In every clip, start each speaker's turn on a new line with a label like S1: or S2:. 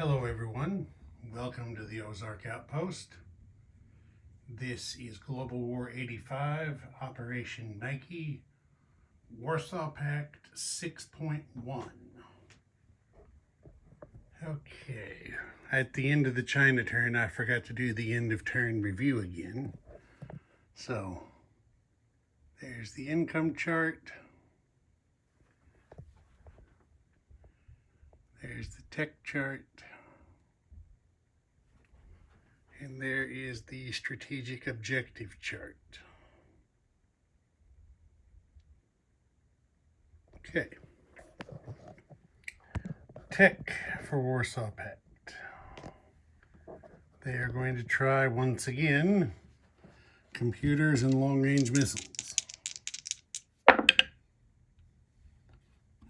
S1: Hello everyone, welcome to the Ozark Outpost. This is Global War 85, Operation Nike, Warsaw Pact 6.1. Okay, at the end of the China turn, I forgot to do the end of turn review again. So, there's the income chart. There's the tech chart. And there is the strategic objective chart. Okay. Tech for Warsaw Pact. They are going to try once again computers and long-range missiles.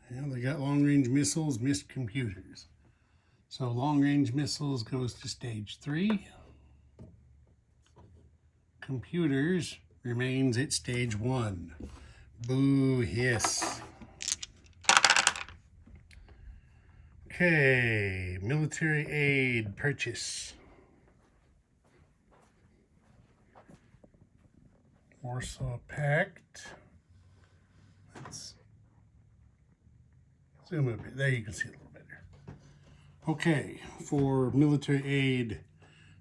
S1: And they got long-range missiles, missed computers. So long-range missiles goes to stage 3. Computers remains at stage 1. Boo, hiss. Okay, military aid purchase. Warsaw Pact. Let's zoom a bit. There you can see it a little better. Okay, for military aid,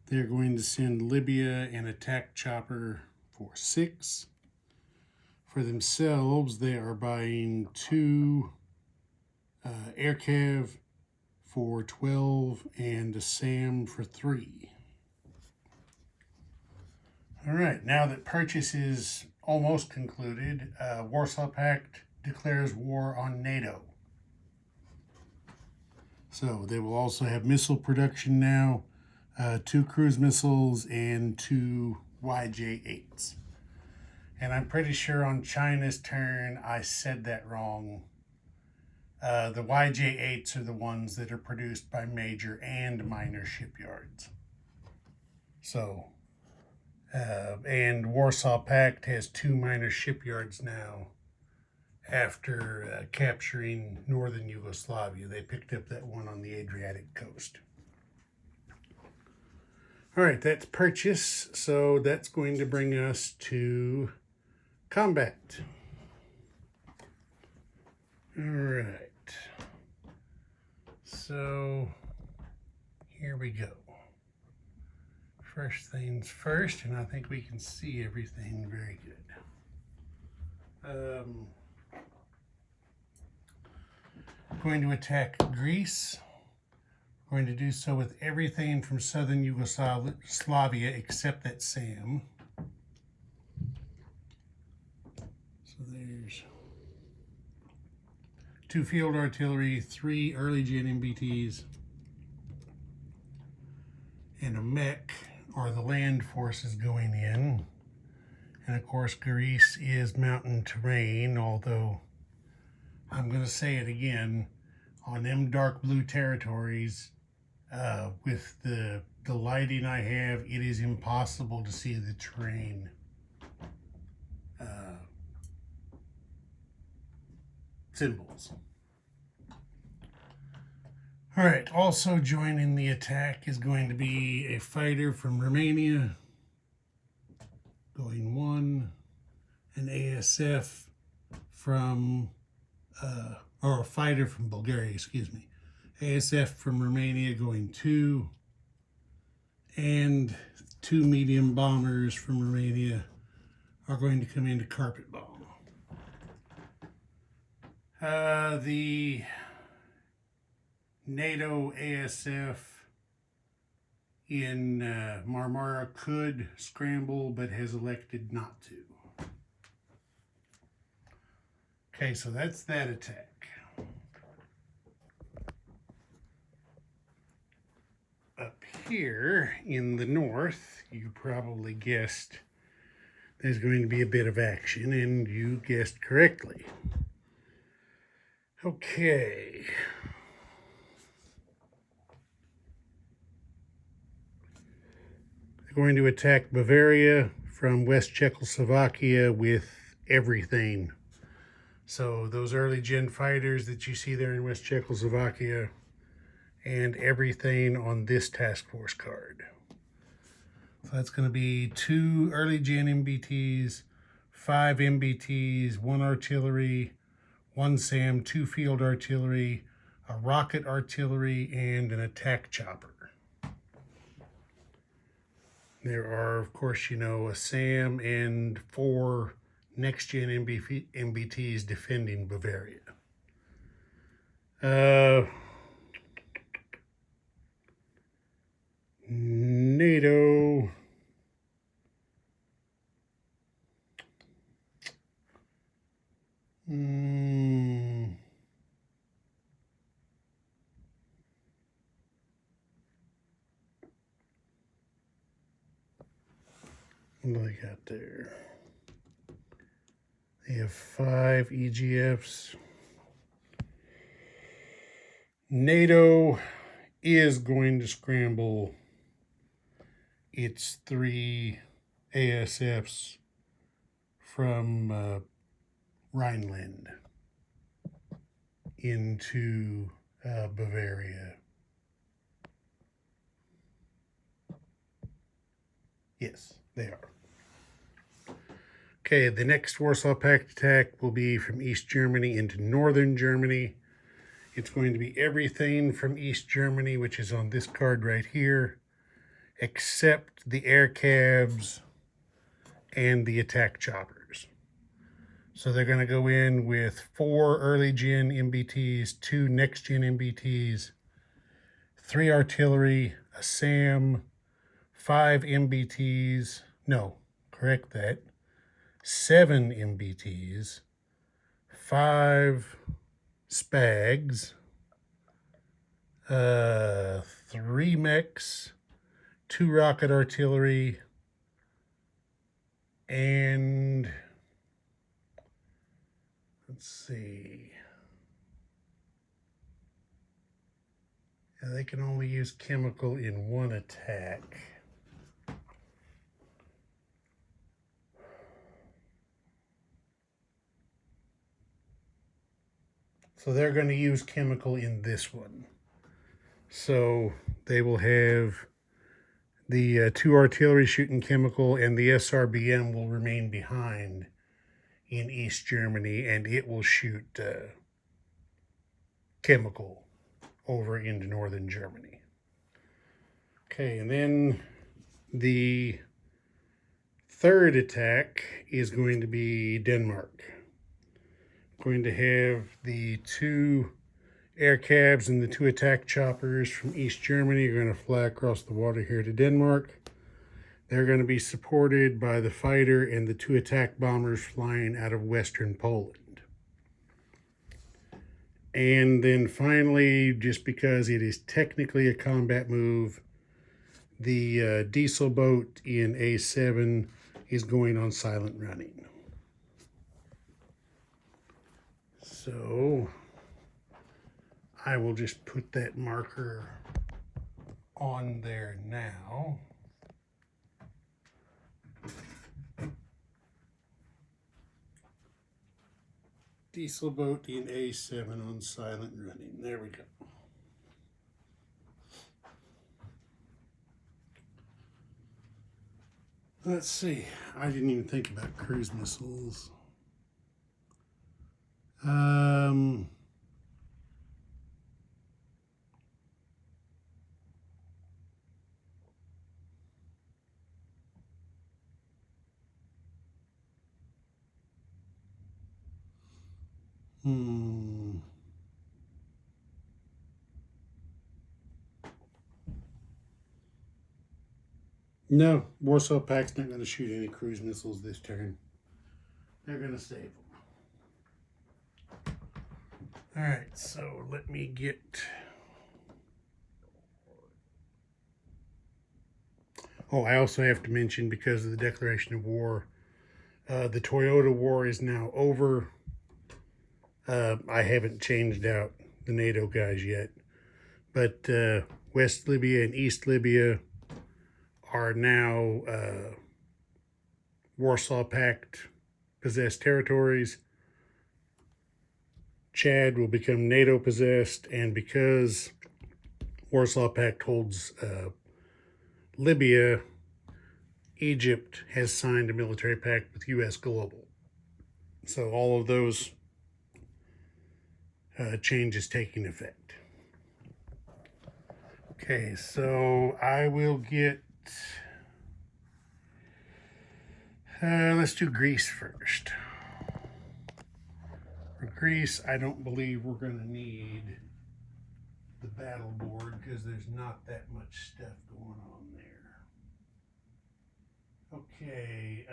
S1: they're going to send Libya an attack chopper for 6. For themselves, they are buying 2 air cav for 12 and a SAM for 3. All right, now that purchase is almost concluded, Warsaw Pact declares war on NATO. So they will also have missile production now, 2 cruise missiles and 2 YJ-8s. And I'm pretty sure on China's turn, I said that wrong. The YJ-8s are the ones that are produced by major and minor shipyards. So, and Warsaw Pact has 2 minor shipyards now after capturing northern Yugoslavia. They picked up that one on the Adriatic coast. All right, that's purchase. So that's going to bring us to combat. All right. So here we go. First things first, and I think we can see everything very good. Going to attack Greece. Going to do so with everything from southern Yugoslavia except that SAM. So there's 2 field artillery, 3 early gen MBTs, and a mech, or the land forces going in. And of course, Greece is mountain terrain, although I'm going to say it again, on them dark blue territories, with the lighting I have, it is impossible to see the terrain. Symbols. All right, also joining the attack is going to be a fighter from Romania, going 1, an ASF from, or a fighter from Bulgaria, excuse me. ASF from Romania going 2, and 2 medium bombers from Romania are going to come in to carpet bomb. The NATO ASF in Marmara could scramble, but has elected not to. Okay, so that's that attack. Up here in the north, you probably guessed there's going to be a bit of action, and you guessed correctly. Okay. They're going to attack Bavaria from West Czechoslovakia with everything. So those early gen fighters that you see there in West Czechoslovakia and everything on this task force card. So that's going to be 2 early gen MBTs, 5 MBTs, 1 artillery, 1 SAM, 2 field artillery, a rocket artillery, and an attack chopper. There are, of course, you know, a SAM and 4 next-gen MBTs defending Bavaria. NATO. What do they got there? They have 5 EGFs. NATO is going to scramble its 3 ASFs from Rhineland into Bavaria. Yes, they are. Okay, the next Warsaw Pact attack will be from East Germany into Northern Germany. It's going to be everything from East Germany, which is on this card right here, except the air cabs and the attack choppers. So they're going to go in with 4 early gen MBTs, 2 next gen MBTs, 3 artillery, a SAM, 5 MBTs, no, correct that, 7 MBTs, 5 SPAGs, 3 mechs, 2 rocket artillery, and let's see. Yeah, they can only use chemical in 1 attack. So they're going to use chemical in this one. So they will have the 2 artillery shooting chemical, and the SRBM will remain behind in East Germany, and it will shoot chemical over into Northern Germany. Okay, and then the third attack is going to be Denmark. Going to have the 2 air cabs and the 2 attack choppers from East Germany are going to fly across the water here to Denmark. They're going to be supported by the fighter and the 2 attack bombers flying out of Western Poland. And then finally, just because it is technically a combat move, the diesel boat in A7 is going on silent running. So I will just put that marker on there now. Diesel boat in A7 on silent running. There we go. Let's see. I didn't even think about cruise missiles. No, Warsaw Pact's not going to shoot any cruise missiles this turn. They're going to save them. All right, so let me get... Oh, I also have to mention, because of the declaration of war, the Toyota war is now over. I haven't changed out the NATO guys yet, but West Libya and East Libya are now Warsaw Pact possessed territories. Chad will become NATO possessed, and because Warsaw Pact holds Libya. Egypt has signed a military pact with U.S. Global. So all of those changes taking effect. Okay, so I will get, let's do Greece first. For Greece, I don't believe we're going to need the battle board because there's not that much stuff going on there. Okay,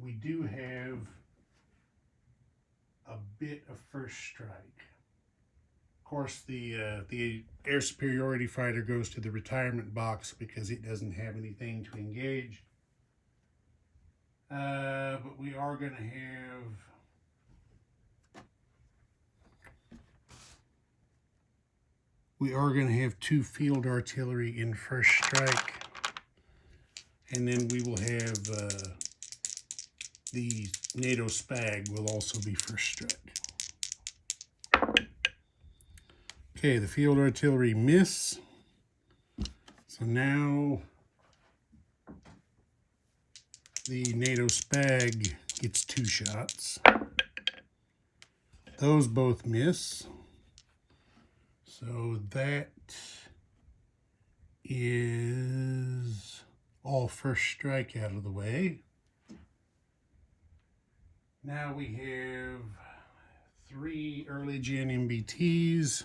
S1: we do have a bit of first strike. Of course, the air superiority fighter goes to the retirement box because it doesn't have anything to engage. But we are going to have two field artillery in first strike, and then we will have the NATO SPAG will also be first strike. Okay, the field artillery miss. So now the NATO SPAG gets 2 shots. Those both miss. So that is all first strike out of the way. Now we have 3 early gen MBTs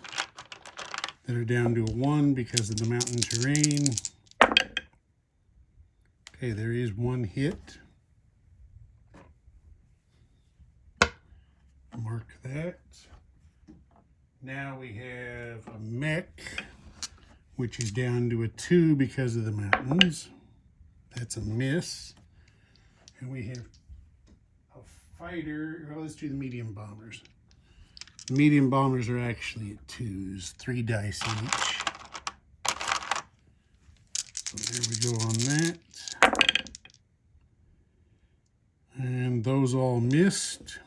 S1: that are down to a 1 because of the mountain terrain. Okay, there is 1 hit. Mark that. Now we have a mech, which is down to a 2 because of the mountains. That's a miss. And we have a fighter. Well, let's do the medium bombers. The medium bombers are actually at 2s, 3 dice each. So there we go on that. And those all missed.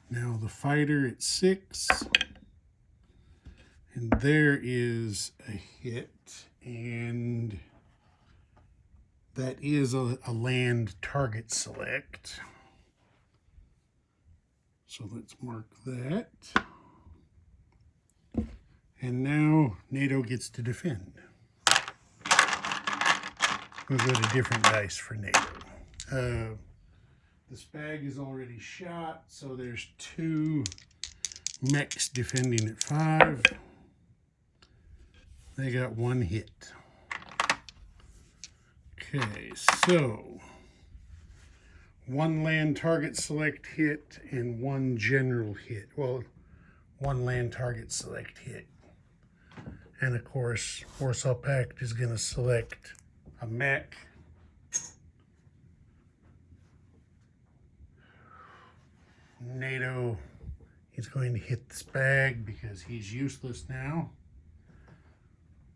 S1: Now the fighter at 6. And there is a hit. And that is a land target select. So let's mark that. And now NATO gets to defend. We'll go to different dice for NATO. The SPAG is already shot, so there's 2 mechs defending at 5. They got 1 hit. Okay, so 1 land target select hit and 1 general hit. Well, 1 land target select hit. And of course, Warsaw Pact is going to select a mech. NATO is going to hit the SPAG because he's useless now.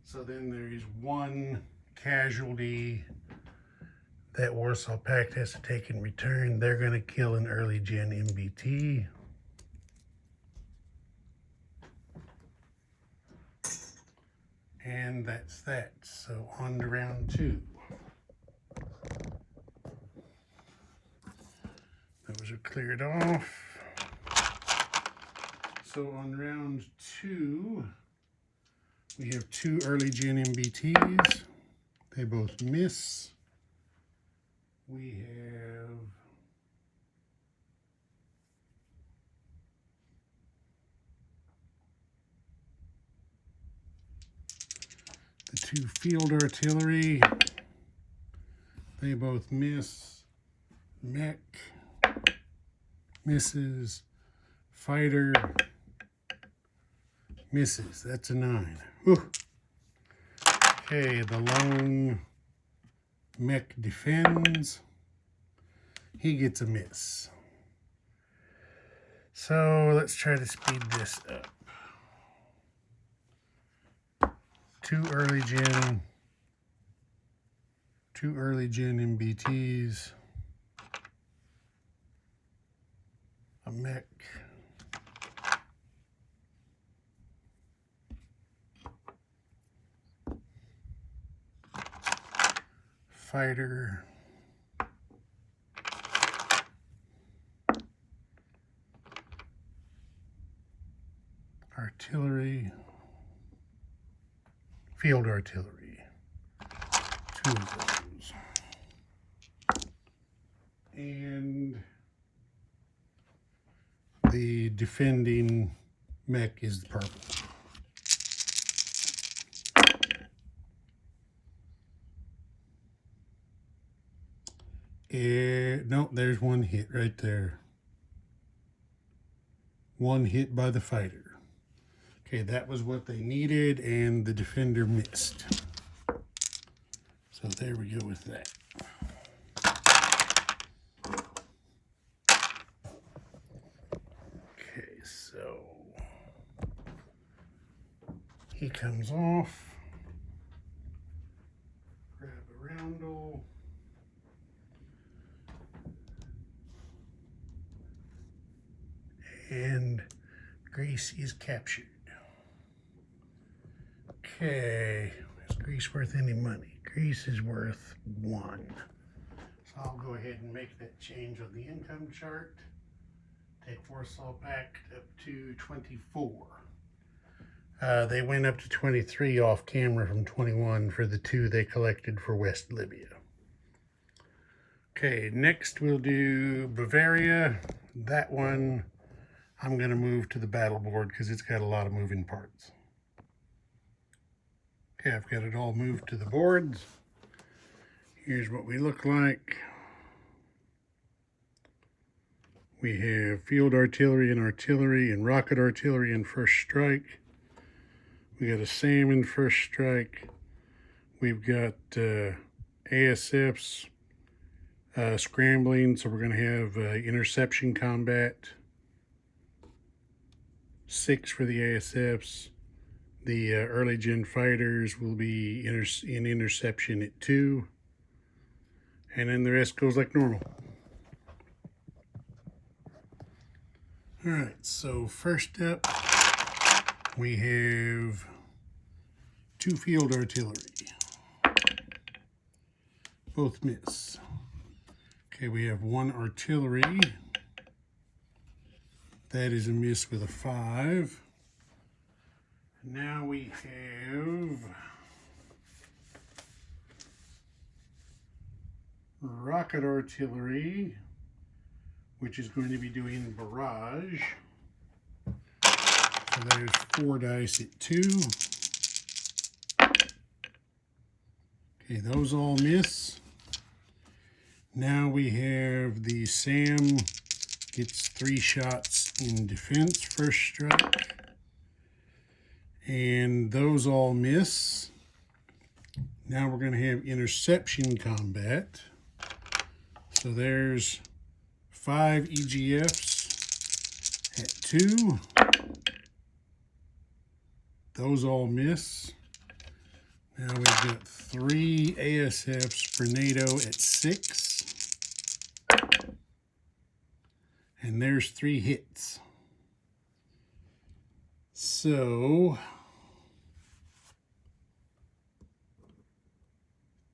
S1: So then there is 1 casualty that Warsaw Pact has to take in return. They're going to kill an early gen MBT. And that's that. So on to round 2. Those are cleared off. So on round 2, we have 2 early gen MBTs. They both miss. We have the 2 field artillery. They both miss. Mech misses. Fighter misses. That's a 9. Whew. Okay, the lone mech defends. He gets a miss. So let's try to speed this up. 2 early gen MBTs. A mech. fighter. Artillery. Field artillery. 2 of those. And the defending mech is the purple. No, there's one hit right there. One hit by the fighter. Okay, that was what they needed, and the defender missed. So there we go with that. Okay, so he comes off. Grab a roundel. And grease is captured. Okay, is grease worth any money? Grease is worth 1. So I'll go ahead and make that change on the income chart. Take Warsaw Pact up to 24. They went up to 23 off camera from 21 for the 2 they collected for West Libya. Okay, next we'll do Bavaria. That one I'm going to move to the battle board because it's got a lot of moving parts. Okay, I've got it all moved to the boards. Here's what we look like. We have field artillery and rocket artillery in first strike. We got a SAM in first strike. We've got ASFs scrambling, so we're going to have interception combat. 6 for the ASFs. The early gen fighters will be in interception at 2. And then the rest goes like normal. Alright, so first up we have 2 field artillery. Both miss. Okay, we have 1 artillery. That is a miss with a 5. Now we have rocket artillery, which is going to be doing barrage. So there's 4 dice at 2. Okay, those all miss. Now we have the SAM gets 3 shots in defense, first strike. And those all miss. Now we're going to have interception combat. So there's 5 EGFs at 2. Those all miss. Now we've got 3 ASFs for NATO at 6. And there's 3 hits. So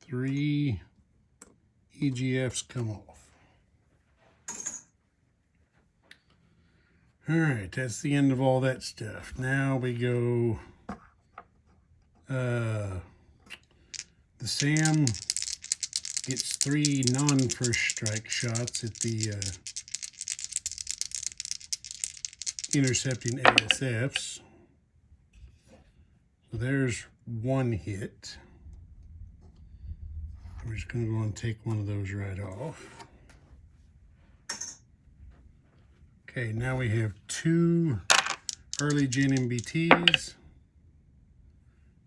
S1: 3 EGFs come off. All right, that's the end of all that stuff. Now we go, the SAM gets 3 non-first strike shots at the intercepting ASFs. So there's 1 hit. We're just going to go and take one of those right off. Okay, now we have 2 early gen MBTs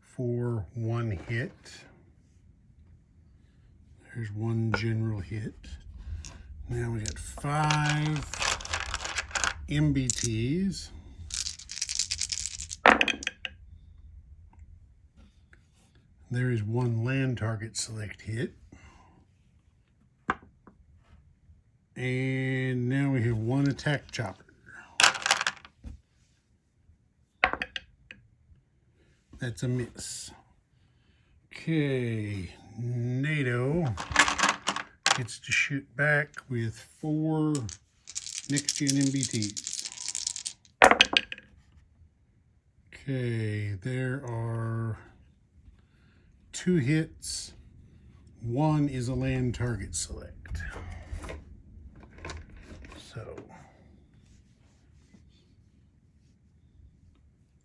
S1: for 1 hit. There's 1 general hit. Now we got 5 MBTs. There is 1 land target select hit. And now we have 1 attack chopper. That's a miss. Okay, NATO gets to shoot back with 4 next-gen MBTs. Okay, there are 2 hits. 1 is a land target select. So,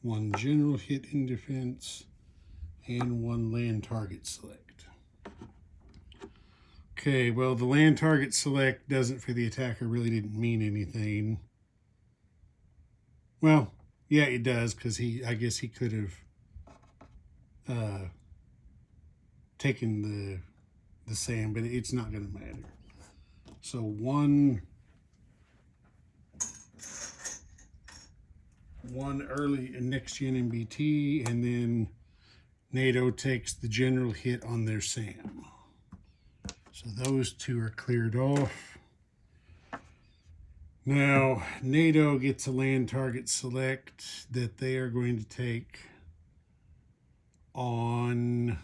S1: 1 general hit in defense and 1 land target select. Okay, well, the land target select doesn't for the attacker really didn't mean anything. Well, yeah, it does, because I guess he could have taken the sand, but it's not going to matter. So 1 early next gen MBT, and then NATO takes the general hit on their SAM. So those 2 are cleared off. Now, NATO gets a land target select that they are going to take on...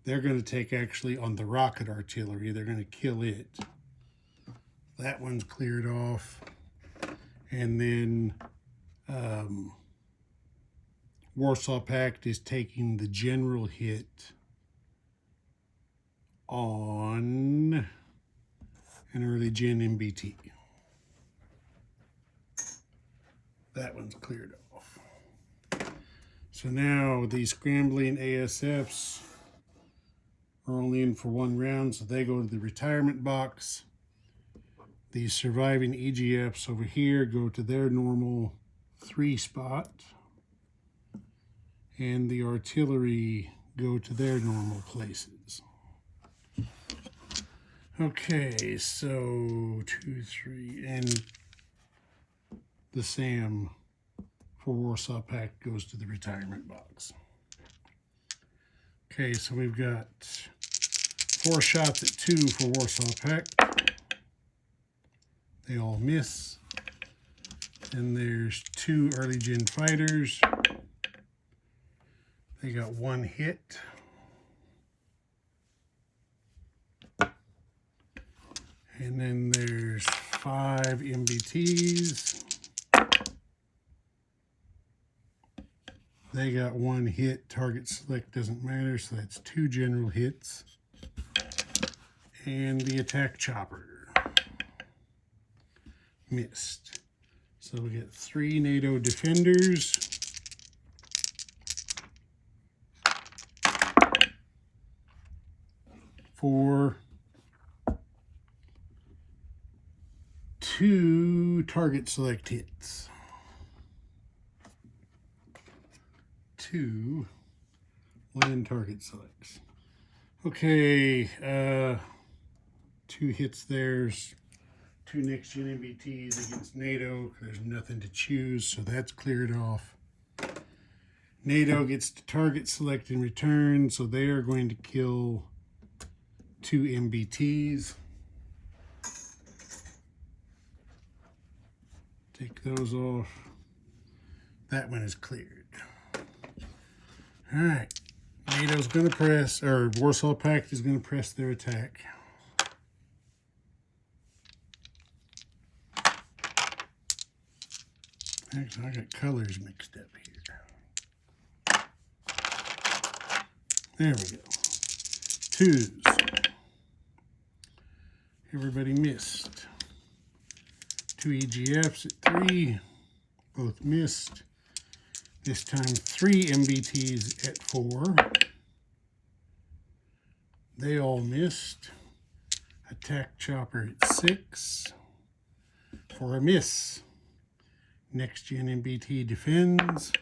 S1: They're going to take actually on the rocket artillery. They're going to kill it. That one's cleared off. And then Warsaw Pact is taking the general hit on an early gen MBT. That one's cleared off. So now these scrambling ASFs are only in for 1 round, so they go to the retirement box. These surviving EGFs over here go to their normal 3 spot. And the artillery go to their normal places. Okay, so 2, 3, and the SAM for Warsaw Pact goes to the retirement box. Okay, so we've got 4 shots at 2 for Warsaw Pact. They all miss. And there's 2 early gen fighters. They got 1 hit. And then there's 5 MBTs. They got 1 hit. Target select doesn't matter, so that's 2 general hits. And the attack chopper missed. So we get 3 NATO defenders. For 2 target select hits. 2 land target selects. Okay, 2 hits there's 2 next gen MBTs against NATO. There's nothing to choose, so that's cleared off. NATO gets to target select in return, so they are going to kill 2 MBTs. Take those off. That one is cleared. All right. NATO's going to press, or Warsaw Pact is going to press their attack. Actually, I got colors mixed up here. There we go. 2s. Everybody missed. 2 EGFs at 3. Both missed. This time 3 MBTs at 4. They all missed. Attack chopper at 6. For a miss. Next gen MBT defends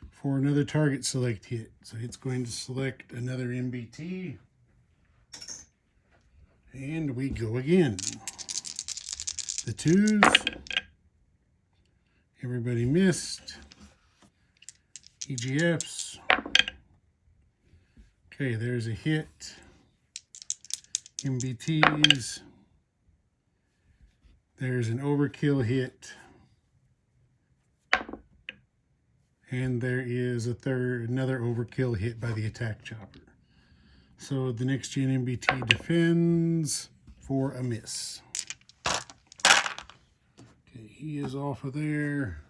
S1: for another target select hit. So it's going to select another MBT. And we go again. The 2s. Everybody missed. EGFs. Okay, there's a hit. MBTs. There's an overkill hit. And there is another overkill hit by the attack chopper. So the next gen MBT defends for a miss. Okay, he is off of there.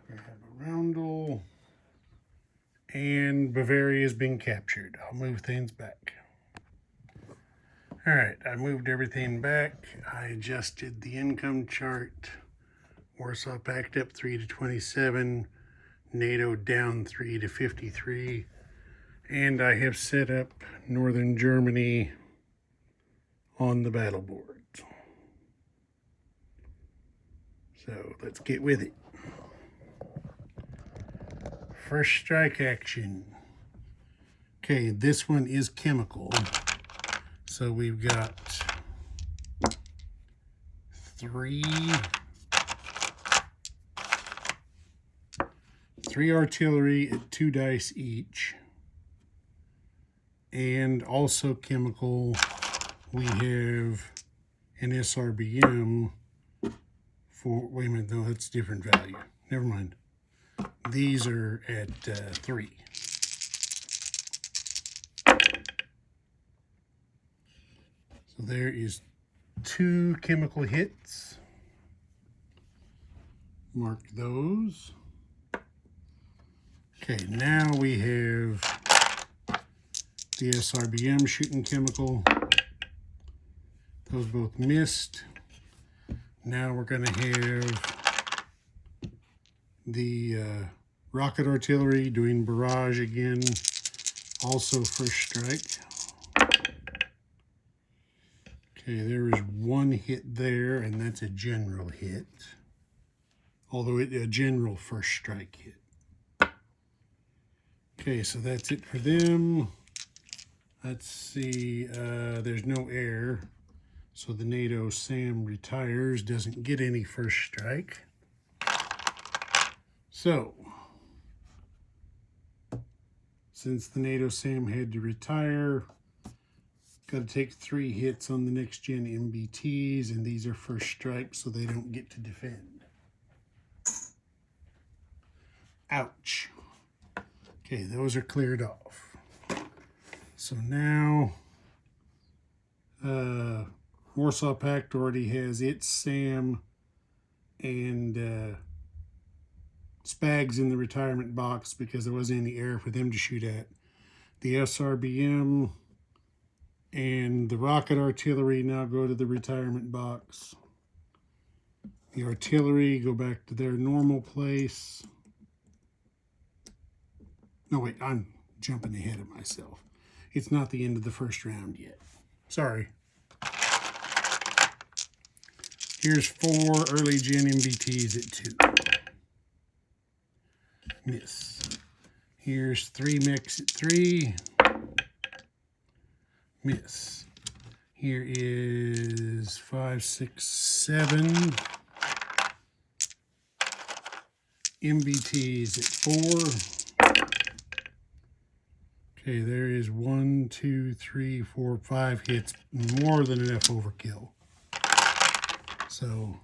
S1: We have a roundel. And Bavaria has been captured. I'll move things back. Alright, I moved everything back. I adjusted the income chart. Warsaw Pact up 3 to 27. NATO down 3 to 53. And I have set up Northern Germany on the battle board. So let's get with it. First strike action. Okay, this one is chemical. So we've got three artillery at 2 dice each. And also chemical, we have an SRBM for, wait a minute, no, that's a different value. Never mind. These are at 3. So there is 2 chemical hits. Mark those. Okay, now we have the SRBM shooting chemical. Those both missed. Now we're going to have the rocket artillery doing barrage again. Also first strike. Okay, there is 1 hit there, and that's a general hit. Although a general first strike hit. Okay, so that's it for them. Let's see, there's no air. So the NATO SAM retires, doesn't get any first strike. So, since the NATO SAM had to retire, got to take 3 hits on the next gen MBTs, and these are first strikes, so they don't get to defend. Ouch. Okay, those are cleared off. So now, Warsaw Pact already has its SAM and Spags in the retirement box because there wasn't any air for them to shoot at. The SRBM and the rocket artillery now go to the retirement box. The artillery go back to their normal place. No, wait, I'm jumping ahead of myself. It's not the end of the first round yet. Sorry. Here's 4 early gen MBTs at 2. Miss. Here's 3 mechs at 3. Miss. Here is 5, 6, 7 MBTs at 4. Okay, there is 1, 2, 3, 4, 5 hits. More than enough overkill. So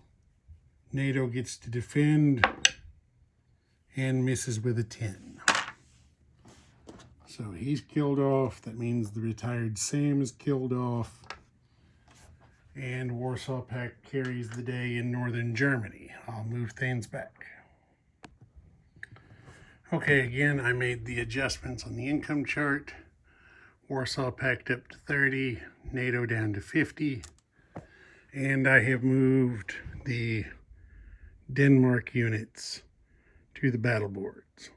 S1: NATO gets to defend and misses with a 10. So he's killed off. That means the retired SAM is killed off. And Warsaw Pact carries the day in Northern Germany. I'll move things back. Okay, again, I made the adjustments on the income chart. Warsaw Pact up to 30, NATO down to 50. And I have moved the Denmark units to the battle boards.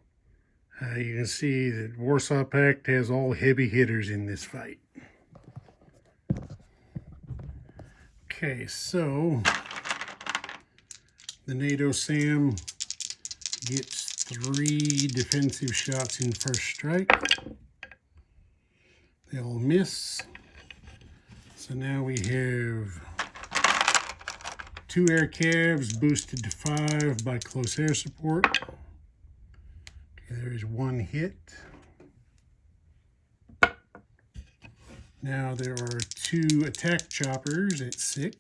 S1: You can see that Warsaw Pact has all heavy hitters in this fight. Okay, so the NATO SAM gets 3 defensive shots in first strike. They all miss. So now we have 2 air cavs boosted to 5 by close air support. Okay, there is 1 hit. Now there are 2 attack choppers at 6.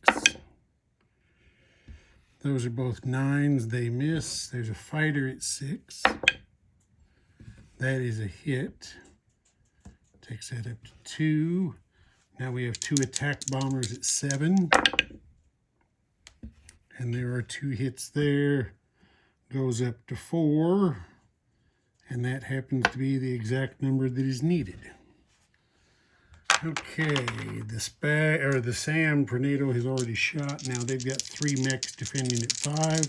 S1: Those are both 9s. They miss. There's a fighter at 6. That is a hit. Takes that up to 2. Now we have 2 attack bombers at 7. And there are 2 hits there. Goes up to 4. And that happens to be the exact number that is needed. Okay, the SAM tornado has already shot. Now they've got 3 mechs defending at 5.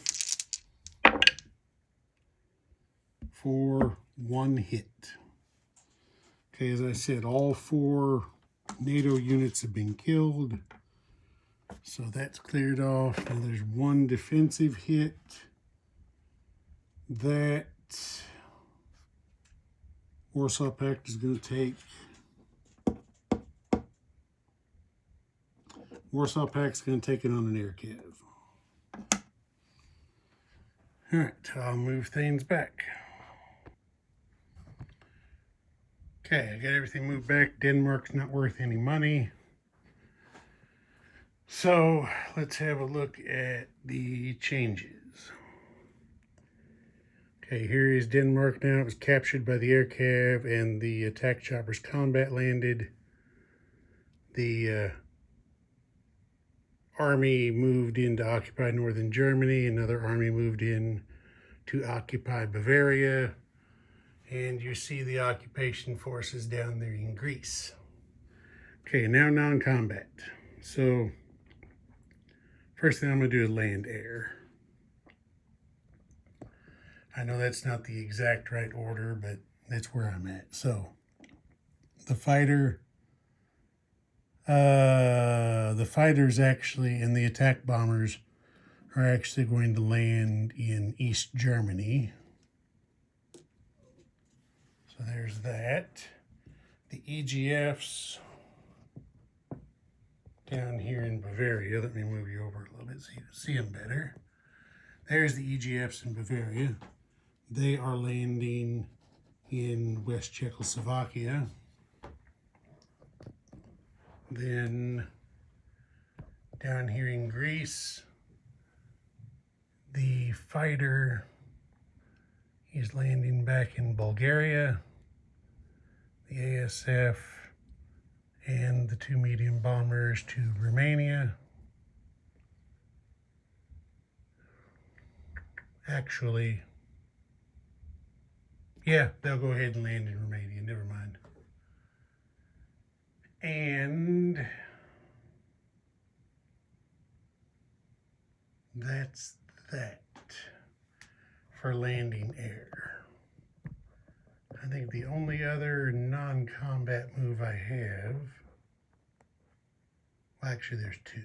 S1: For 1 hit. Okay, as I said, all 4 NATO units have been killed. So that's cleared off. Now there's 1 defensive hit. That Warsaw Pact is going to take. Warsaw Pact's going to take it on an air cav. All right, I'll move things back. Okay, I got everything moved back. Denmark's not worth any money. So let's have a look at the changes. Okay, here is Denmark now. It was captured by the air cav and the attack choppers combat landed. The army moved in to occupy northern Germany. Another army moved in to occupy Bavaria. And you see the occupation forces down there in Greece. Okay, now non-combat. So, first thing I'm going to do is land air. I know that's not the exact right order, but that's where I'm at. So, the fighters actually, and the attack bombers are actually going to land in East Germany. So there's that. The EGFs down here in Bavaria. Let me move you over a little bit so you can see them better. There's the EGFs in Bavaria. They are landing in West Czechoslovakia. Then down here in Greece, the fighter is landing back in Bulgaria. The ASF and the 2 medium bombers to Romania. Actually, yeah, they'll go ahead and land in Romania, never mind. And that's that for landing air. I think the only other non-combat move I have, well, actually there's 2.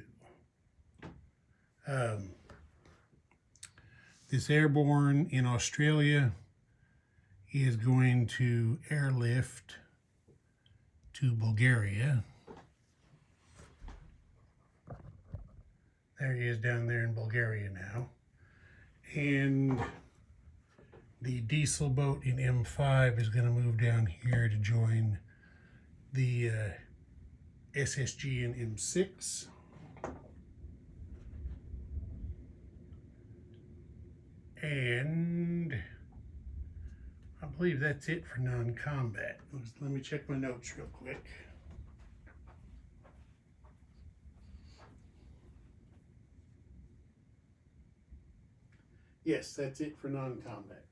S1: This airborne in Australia is going to airlift to Bulgaria. There he is down there in Bulgaria now. And the diesel boat in M5 is going to move down here to join the SSG in M6. And I believe that's it for non-combat. Let me check my notes real quick. Yes, that's it for non-combat.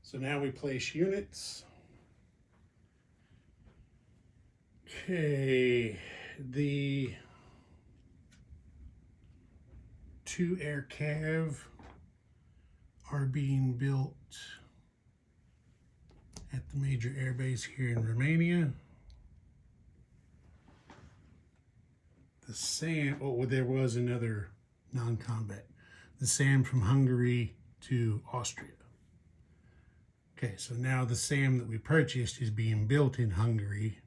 S1: So now we place units. Okay, the 2 air cav are being built at the major airbase here in Romania. The SAM, oh, there was another non-combat. The SAM from Hungary to Austria. Okay, so now the SAM that we purchased is being built in Hungary.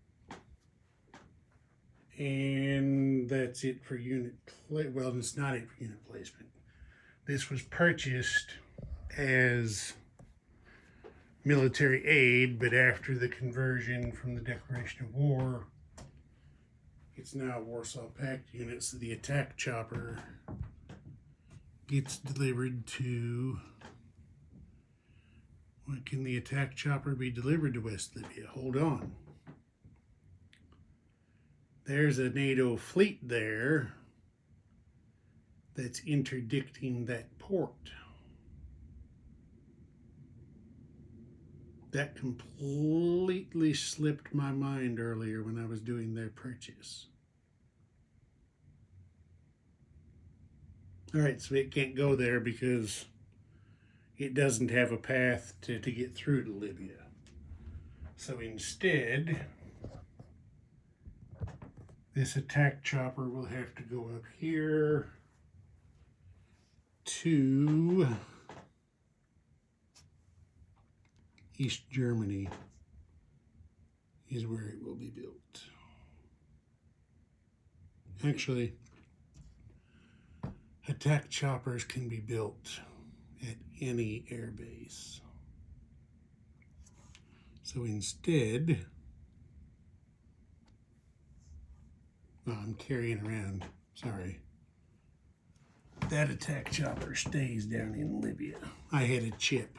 S1: And that's it for unit well, it's not it for unit placement. This was purchased as military aid, but after the conversion from the declaration of war, it's now Warsaw Pact units. So the attack chopper gets delivered to... When can the attack chopper be delivered to West Libya? Hold on. There's a NATO fleet there that's interdicting that port. That completely slipped my mind earlier when I was doing their purchase. All right, so it can't go there because it doesn't have a path to get through to Libya. So instead, this attack chopper will have to go up here to East Germany is where it will be built. Actually, attack choppers can be built at any air base. So instead, I'm carrying around, sorry. That attack chopper stays down in Libya. I had a chip.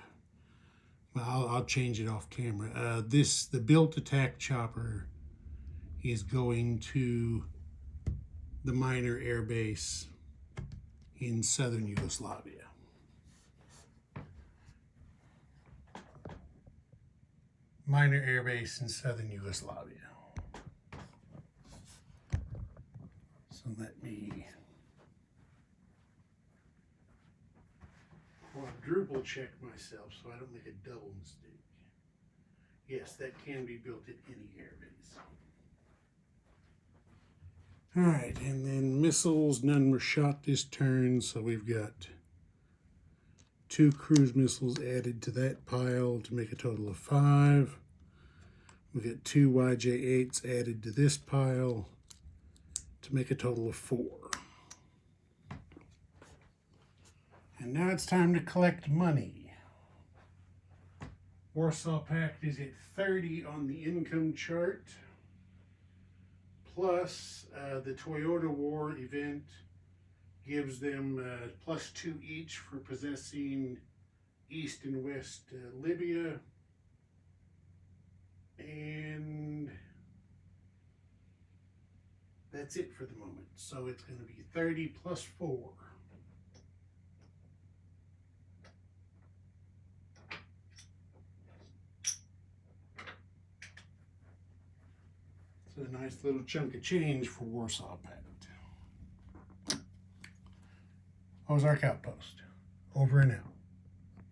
S1: Well, I'll change it off camera. The built attack chopper is going to the minor air base in southern Yugoslavia. Minor air base in southern Yugoslavia. So let me quadruple check myself so I don't make a double mistake. Yes, that can be built at any air base. All right, and then missiles, none were shot this turn, so we've got 2 cruise missiles added to that pile to make a total of 5. We've got 2 YJ8s added to this pile to make a total of 4. And now it's time to collect money. Warsaw Pact is at 30 on the income chart, plus the Toyota War event gives them +2 each for possessing East and West Libya. And that's it for the moment. So it's going to be 30 plus 4. So a nice little chunk of change for Warsaw Pact. Ozark Outpost. Over and out.